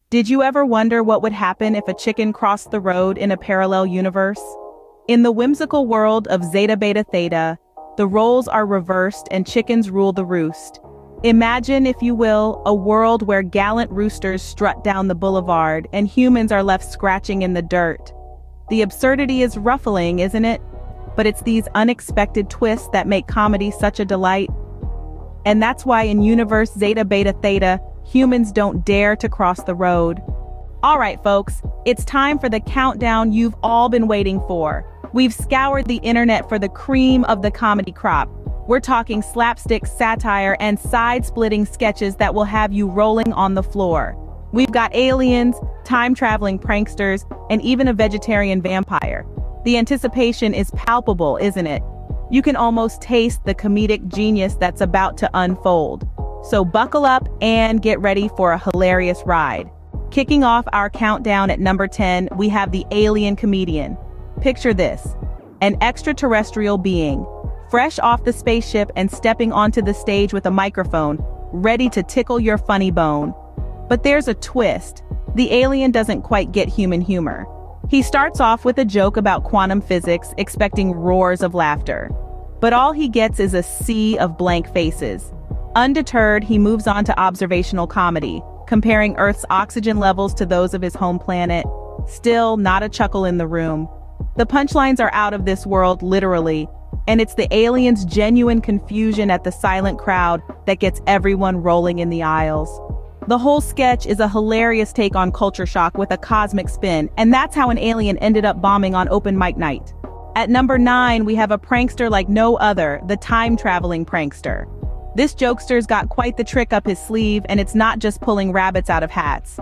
Did you ever wonder what would happen if a chicken crossed the road in a parallel universe? In the whimsical world of Zeta Beta Theta, the roles are reversed and chickens rule the roost. Imagine, if you will, a world where gallant roosters strut down the boulevard and humans are left scratching in the dirt. The absurdity is ruffling, isn't it? But it's these unexpected twists that make comedy such a delight. And that's why in universe Zeta Beta Theta, humans don't dare to cross the road. Alright folks, it's time for the countdown you've all been waiting for. We've scoured the internet for the cream of the comedy crop. We're talking slapstick satire and side-splitting sketches that will have you rolling on the floor. We've got aliens, time-traveling pranksters, and even a vegetarian vampire. The anticipation is palpable, isn't it? You can almost taste the comedic genius that's about to unfold. So buckle up and get ready for a hilarious ride. Kicking off our countdown at number 10, we have the alien comedian. Picture this: an extraterrestrial being, fresh off the spaceship and stepping onto the stage with a microphone, ready to tickle your funny bone. But there's a twist. The alien doesn't quite get human humor. He starts off with a joke about quantum physics, expecting roars of laughter. But all he gets is a sea of blank faces. Undeterred, he moves on to observational comedy, comparing Earth's oxygen levels to those of his home planet. Still, not a chuckle in the room. The punchlines are out of this world, literally, and it's the alien's genuine confusion at the silent crowd that gets everyone rolling in the aisles. The whole sketch is a hilarious take on culture shock with a cosmic spin, and that's how an alien ended up bombing on open mic night. At number 9, we have a prankster like no other, the time-traveling prankster. This jokester's got quite the trick up his sleeve, and it's not just pulling rabbits out of hats.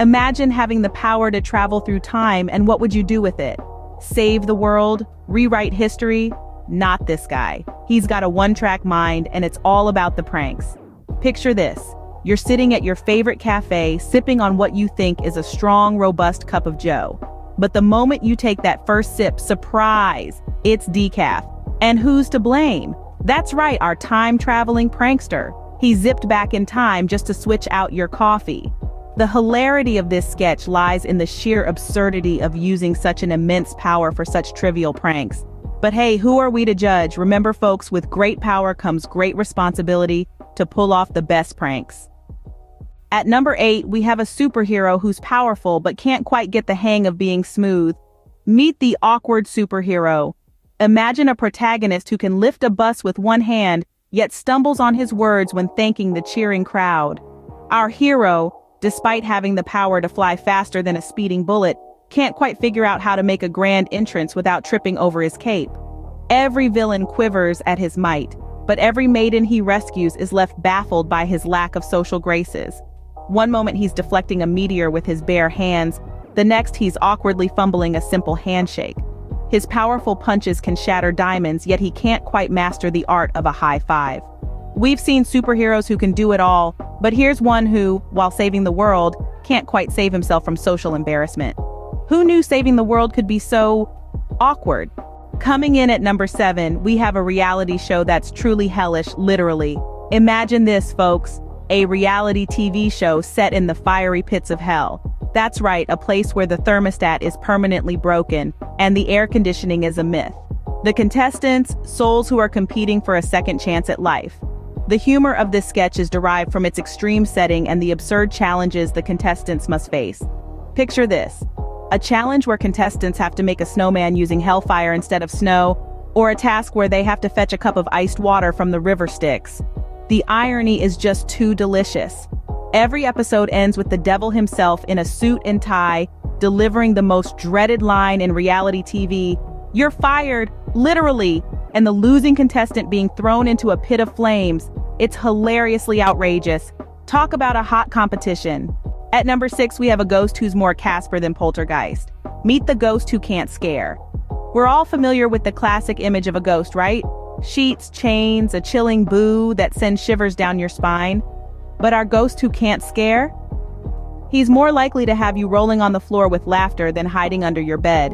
Imagine having the power to travel through time, and what would you do with it? Save the world? Rewrite history? Not this guy. He's got a one-track mind, and it's all about the pranks. Picture this. You're sitting at your favorite cafe, sipping on what you think is a strong, robust cup of joe. But the moment you take that first sip, surprise! It's decaf. And who's to blame? That's right, our time-traveling prankster. He zipped back in time just to switch out your coffee. The hilarity of this sketch lies in the sheer absurdity of using such an immense power for such trivial pranks. But hey, who are we to judge? Remember folks, with great power comes great responsibility to pull off the best pranks. At number 8, we have a superhero who's powerful but can't quite get the hang of being smooth. Meet the awkward superhero. Imagine a protagonist who can lift a bus with one hand, yet stumbles on his words when thanking the cheering crowd. Our hero, despite having the power to fly faster than a speeding bullet, can't quite figure out how to make a grand entrance without tripping over his cape. Every villain quivers at his might, but every maiden he rescues is left baffled by his lack of social graces. One moment he's deflecting a meteor with his bare hands, the next he's awkwardly fumbling a simple handshake. His powerful punches can shatter diamonds, yet he can't quite master the art of a high five. We've seen superheroes who can do it all, but here's one who, while saving the world, can't quite save himself from social embarrassment. Who knew saving the world could be so awkward? Coming in at number 7, we have a reality show that's truly hellish, literally. Imagine this, folks. A reality TV show set in the fiery pits of hell. That's right, a place where the thermostat is permanently broken and the air conditioning is a myth. The contestants, souls who are competing for a second chance at life. The humor of this sketch is derived from its extreme setting and the absurd challenges the contestants must face. Picture this: a challenge where contestants have to make a snowman using hellfire instead of snow, or a task where they have to fetch a cup of iced water from the river Styx. The irony is just too delicious. Every episode ends with the devil himself in a suit and tie, delivering the most dreaded line in reality TV, "You're fired," literally, and the losing contestant being thrown into a pit of flames. It's hilariously outrageous. Talk about a hot competition. At number 6, we have a ghost who's more Casper than Poltergeist. Meet the ghost who can't scare. We're all familiar with the classic image of a ghost, right? Sheets, chains, a chilling boo that sends shivers down your spine. But our ghost who can't scare? He's more likely to have you rolling on the floor with laughter than hiding under your bed.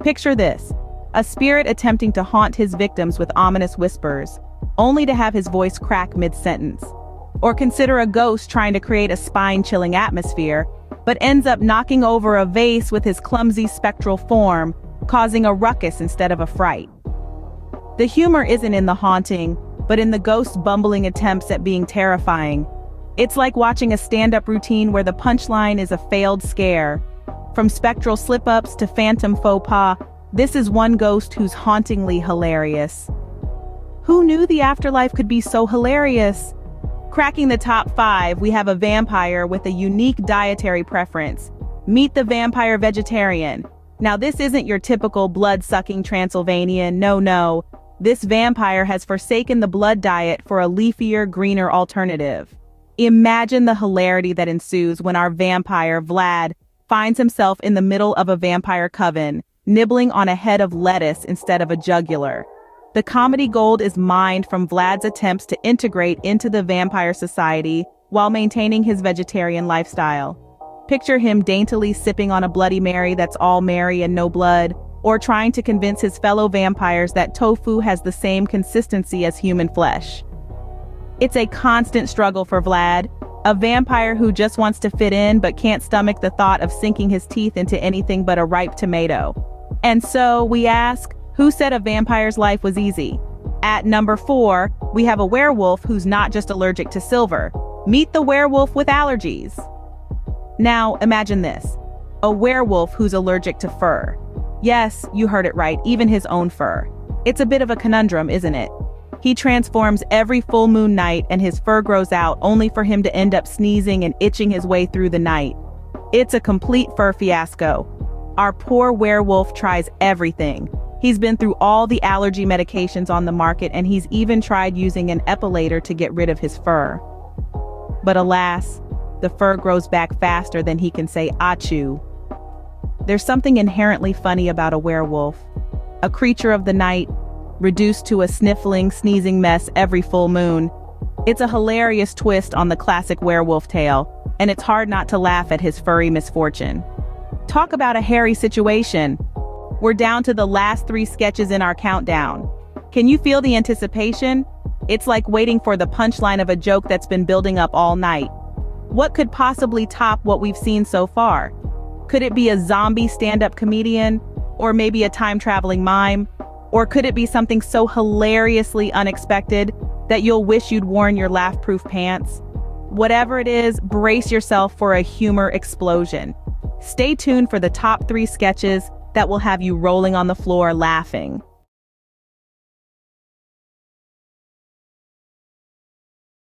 Picture this: a spirit attempting to haunt his victims with ominous whispers, only to have his voice crack mid-sentence. Or consider a ghost trying to create a spine-chilling atmosphere, but ends up knocking over a vase with his clumsy spectral form, causing a ruckus instead of a fright. The humor isn't in the haunting, but in the ghost's bumbling attempts at being terrifying. It's like watching a stand-up routine where the punchline is a failed scare. From spectral slip-ups to phantom faux pas, this is one ghost who's hauntingly hilarious. Who knew the afterlife could be so hilarious? Cracking the top 5, we have a vampire with a unique dietary preference. Meet the vampire vegetarian. Now this isn't your typical blood-sucking Transylvanian, no. This vampire has forsaken the blood diet for a leafier, greener alternative. Imagine the hilarity that ensues when our vampire, Vlad, finds himself in the middle of a vampire coven, nibbling on a head of lettuce instead of a jugular. The comedy gold is mined from Vlad's attempts to integrate into the vampire society while maintaining his vegetarian lifestyle. Picture him daintily sipping on a Bloody Mary that's all Mary and no blood, or trying to convince his fellow vampires that tofu has the same consistency as human flesh. It's a constant struggle for Vlad, a vampire who just wants to fit in but can't stomach the thought of sinking his teeth into anything but a ripe tomato. And so, we ask, who said a vampire's life was easy? At number 4, we have a werewolf who's not just allergic to silver. Meet the werewolf with allergies. Now, imagine this. A werewolf who's allergic to fur. Yes, you heard it right, even his own fur. It's a bit of a conundrum, isn't it? He transforms every full moon night and his fur grows out only for him to end up sneezing and itching his way through the night. It's a complete fur fiasco. Our poor werewolf tries everything. He's been through all the allergy medications on the market and he's even tried using an epilator to get rid of his fur. But alas, the fur grows back faster than he can say achoo. There's something inherently funny about a werewolf. A creature of the night, reduced to a sniffling, sneezing mess every full moon. It's a hilarious twist on the classic werewolf tale, and it's hard not to laugh at his furry misfortune. Talk about a hairy situation. We're down to the last 3 sketches in our countdown. Can you feel the anticipation? It's like waiting for the punchline of a joke that's been building up all night. What could possibly top what we've seen so far? Could it be a zombie stand-up comedian? Or maybe a time-traveling mime? Or could it be something so hilariously unexpected that you'll wish you'd worn your laugh-proof pants? Whatever it is, brace yourself for a humor explosion. Stay tuned for the top 3 sketches that will have you rolling on the floor laughing.